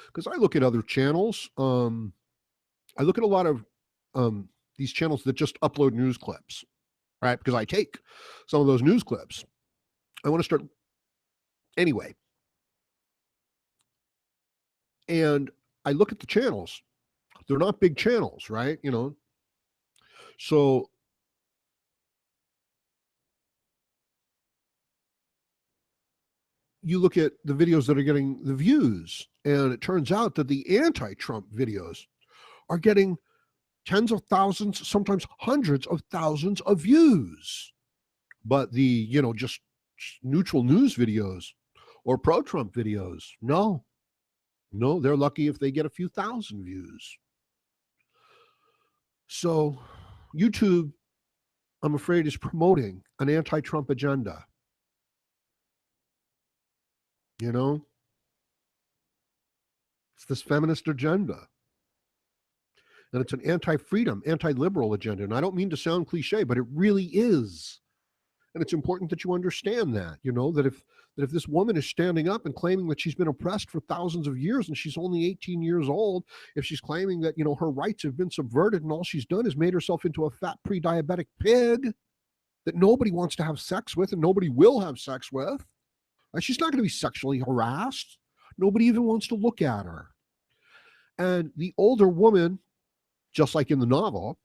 Because I look at other channels. I look at a lot of these channels that just upload news clips, right? Because I take some of those news clips. I want to start anyway. And I look at the channels. They're not big channels, right? So you look at the videos that are getting the views, and it turns out that the anti-Trump videos are getting tens of thousands, sometimes hundreds of thousands of views. But the, just neutral news videos or pro-Trump videos, no, they're lucky if they get a few thousand views. So YouTube, I'm afraid, is promoting an anti-Trump agenda. It's this feminist agenda. And it's an anti-freedom, anti-liberal agenda. And I don't mean to sound cliche, but it really is. And it's important that you understand that, that if this woman is standing up and claiming that she's been oppressed for thousands of years and she's only 18 years old, if she's claiming that, her rights have been subverted and all she's done is made herself into a fat pre-diabetic pig that nobody wants to have sex with and nobody will have sex with, she's not going to be sexually harassed. Nobody even wants to look at her. And the older woman, just like in the novel,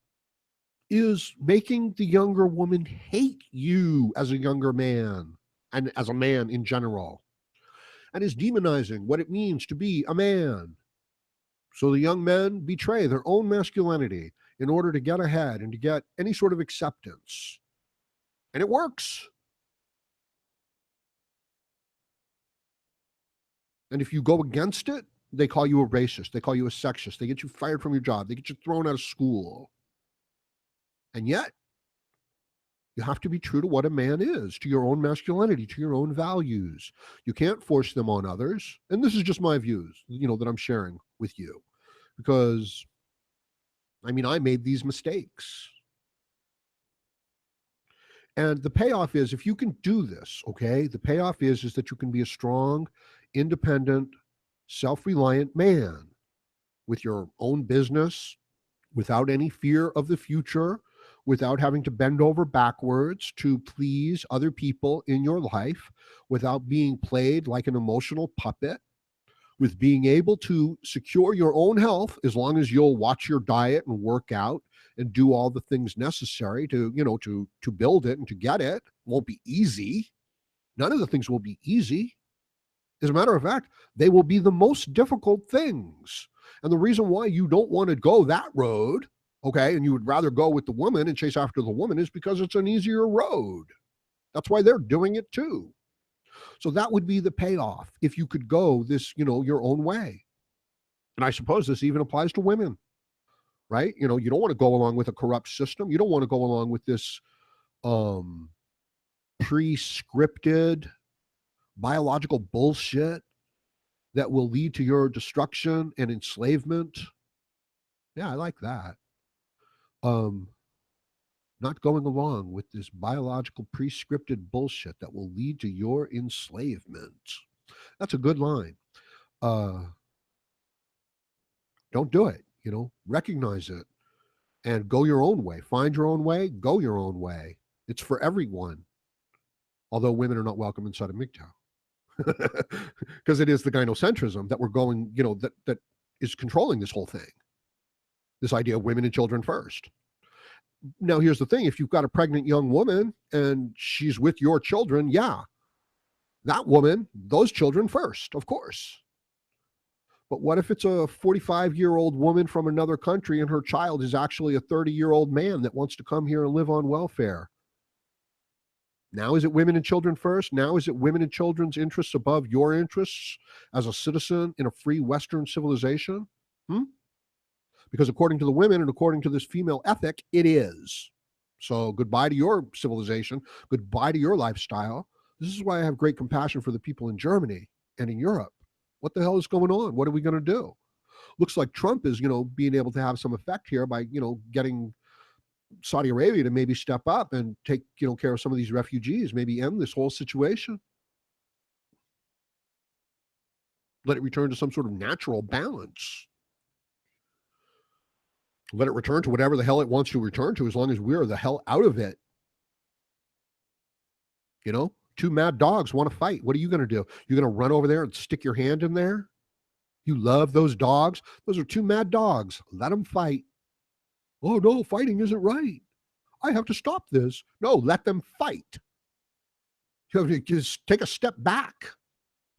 is making the younger woman hate you as a younger man and as a man in general, and is demonizing what it means to be a man. So the young men betray their own masculinity in order to get ahead and to get any sort of acceptance. And it works. And if you go against it, they call you a racist. They call you a sexist. They get you fired from your job. They get you thrown out of school. And yet, you have to be true to what a man is, to your own masculinity, to your own values. You can't force them on others. And this is just my views, that I'm sharing with you. Because, I made these mistakes. And the payoff is, if you can do this, okay, the payoff is that you can be a strong, independent, self-reliant man with your own business, without any fear of the future, without having to bend over backwards to please other people in your life, without being played like an emotional puppet, with being able to secure your own health as long as you'll watch your diet and work out and do all the things necessary to, to build it and to get it. Won't be easy. None of the things will be easy. As a matter of fact, they will be the most difficult things. And the reason why you don't want to go that road, okay, and you would rather go with the woman and chase after the woman, is because it's an easier road. That's why they're doing it too. So that would be the payoff if you could go this, your own way. And I suppose this even applies to women, right? You don't want to go along with a corrupt system. You don't want to go along with this pre-scripted biological bullshit that will lead to your destruction and enslavement. Yeah, I like that. Not going along with this biological pre-scripted bullshit that will lead to your enslavement. That's a good line. Don't do it, recognize it and go your own way. Find your own way, go your own way. It's for everyone. Although women are not welcome inside of MGTOW. Because it is the gynocentrism that we're going, that is controlling this whole thing. This idea of women and children first. Now, here's the thing. If you've got a pregnant young woman and she's with your children, yeah, that woman, those children first, of course. But what if it's a 45-year-old woman from another country and her child is actually a 30-year-old man that wants to come here and live on welfare? Now, is it women and children first? Now, is it women and children's interests above your interests as a citizen in a free Western civilization? Hmm? Because according to the women and according to this female ethic, it is. So goodbye to your civilization, goodbye to your lifestyle. This is why I have great compassion for the people in Germany and in Europe. What the hell is going on? What are we going to do? Looks like Trump is, being able to have some effect here by, getting Saudi Arabia to maybe step up and take, care of some of these refugees, maybe end this whole situation. Let it return to some sort of natural balance. Let it return to whatever the hell it wants to return to, as long as we're the hell out of it. Two mad dogs want to fight. What are you going to do? You're going to run over there and stick your hand in there? You love those dogs? Those are two mad dogs. Let them fight. Oh, no, fighting isn't right. I have to stop this. No, let them fight. You have to just take a step back.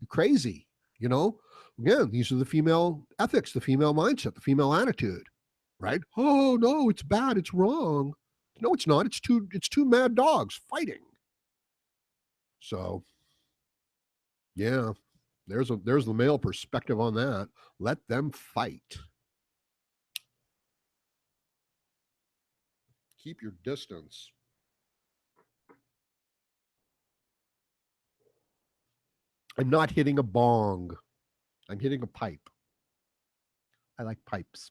You're crazy. Again, these are the female ethics, the female mindset, the female attitude, right? Oh, no, it's bad. It's wrong. No, it's not. It's two mad dogs fighting. So, yeah, there's the male perspective on that. Let them fight. Keep your distance. I'm not hitting a bong. I'm hitting a pipe. I like pipes.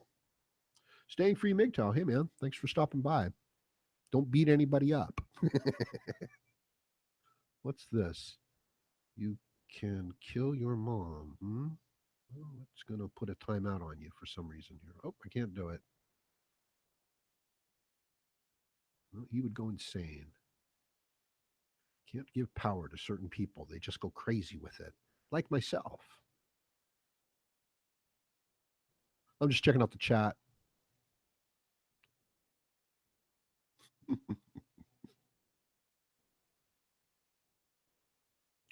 Staying free MGTOW. Hey, man, thanks for stopping by. Don't beat anybody up. What's this? You can kill your mom. Well, it's going to put a timeout on you for some reason here. Oh, I can't do it. Well, he would go insane. Can't give power to certain people. They just go crazy with it. Like myself. I'm just checking out the chat.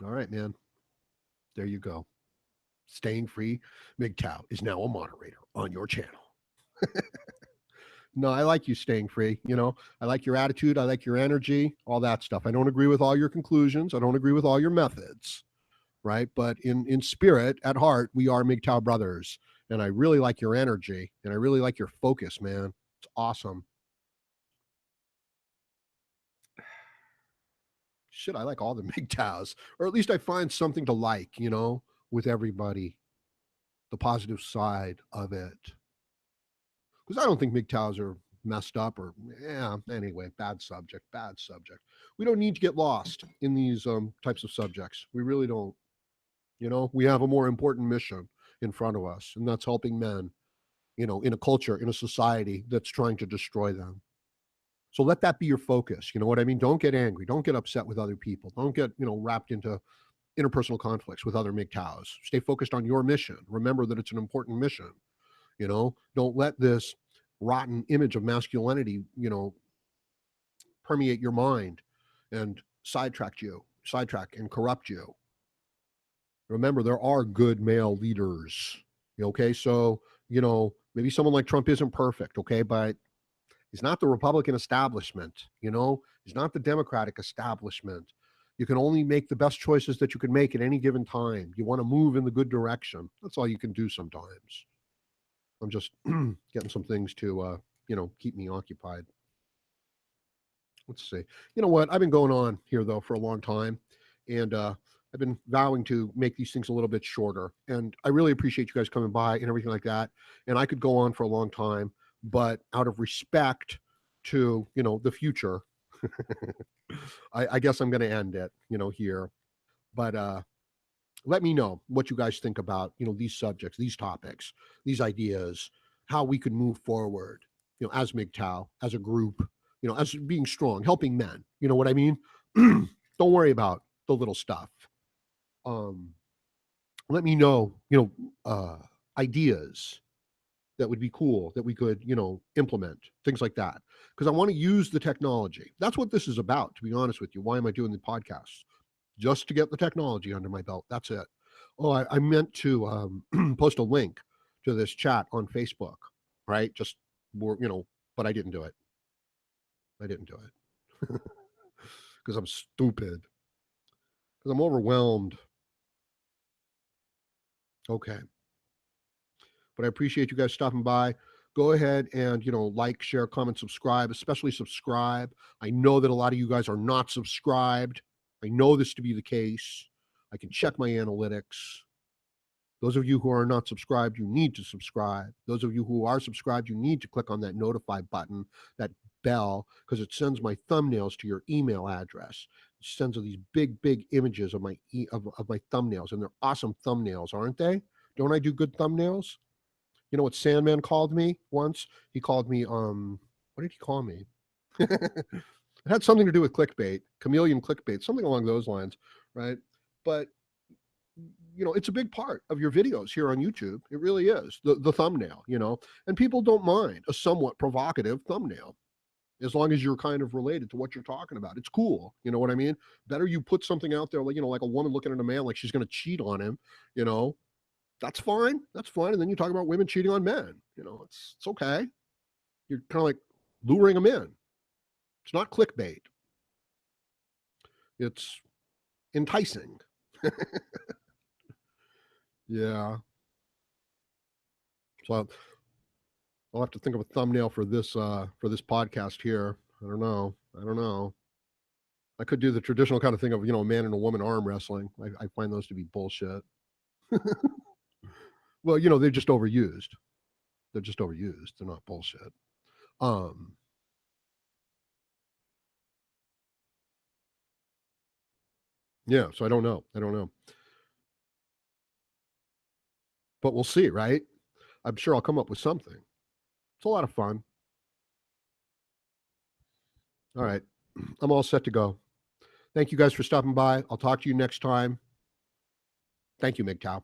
All right, man. There you go. Staying free MGTOW is now a moderator on your channel. No, I like you staying free. I like your attitude. I like your energy, all that stuff. I don't agree with all your conclusions. I don't agree with all your methods, right? But in spirit, at heart, we are MGTOW brothers. And I really like your energy and I really like your focus, man. It's awesome. Shit, I like all the MGTOWs, or at least I find something to like, with everybody, the positive side of it. Because I don't think MGTOWs are messed up or, anyway, bad subject. We don't need to get lost in these types of subjects. We really don't. We have a more important mission in front of us, and that's helping men, in a culture, in a society that's trying to destroy them. So let that be your focus. You know what I mean? Don't get angry. Don't get upset with other people. Don't get, wrapped into interpersonal conflicts with other MGTOWs. Stay focused on your mission. Remember that it's an important mission. Don't let this rotten image of masculinity, permeate your mind and sidetrack and corrupt you. Remember, there are good male leaders. Okay, so maybe someone like Trump isn't perfect, okay, but he's not the Republican establishment. He's not the Democratic establishment. You can only make the best choices that you can make at any given time. You want to move in the good direction. That's all you can do sometimes. I'm just getting some things to keep me occupied. Let's see. You know what? I've been going on here though for a long time, and I've been vowing to make these things a little bit shorter. And I really appreciate you guys coming by and everything like that. And I could go on for a long time, but out of respect to the future, I guess I'm going to end it here. But let me know what you guys think about these subjects, these topics, these ideas, how we could move forward as MGTOW, as a group, as being strong, helping men. You know what I mean? Don't worry about the little stuff. Let me know ideas, that would be cool that we could, implement, things like that. Because I want to use the technology. That's what this is about, to be honest with you. Why am I doing the podcast? Just to get the technology under my belt. That's it. Oh, I meant to post a link to this chat on Facebook, right? Just more, but I didn't do it. I didn't do it because I'm stupid. Because I'm overwhelmed. Okay. But I appreciate you guys stopping by. Go ahead and, like, share, comment, subscribe, especially subscribe. I know that a lot of you guys are not subscribed. I know this to be the case. I can check my analytics. Those of you who are not subscribed, you need to subscribe. Those of you who are subscribed, you need to click on that notify button, that bell, because it sends my thumbnails to your email address. It sends these big, big images of of my thumbnails, and they're awesome thumbnails, aren't they? Don't I do good thumbnails? You know what Sandman called me once? He called me, what did he call me? It had something to do with clickbait, chameleon clickbait, something along those lines, right? But it's a big part of your videos here on YouTube. It really is the thumbnail, and people don't mind a somewhat provocative thumbnail as long as you're kind of related to what you're talking about. It's cool. You know what I mean? Better you put something out there like, like a woman looking at a man like she's going to cheat on him, you know, that's fine. That's fine. And then you talk about women cheating on men. It's okay. You're kind of like luring them in. It's not clickbait. It's enticing. Yeah. So I'll have to think of a thumbnail for this podcast here. I don't know. I don't know. I could do the traditional kind of thing of a man and a woman arm wrestling. I find those to be bullshit. Well, they're just overused. They're just overused. They're not bullshit. Um, yeah. So I don't know. I don't know, but we'll see, right? I'm sure I'll come up with something. It's a lot of fun. All right. I'm all set to go. Thank you guys for stopping by. I'll talk to you next time. Thank you, MGTOW.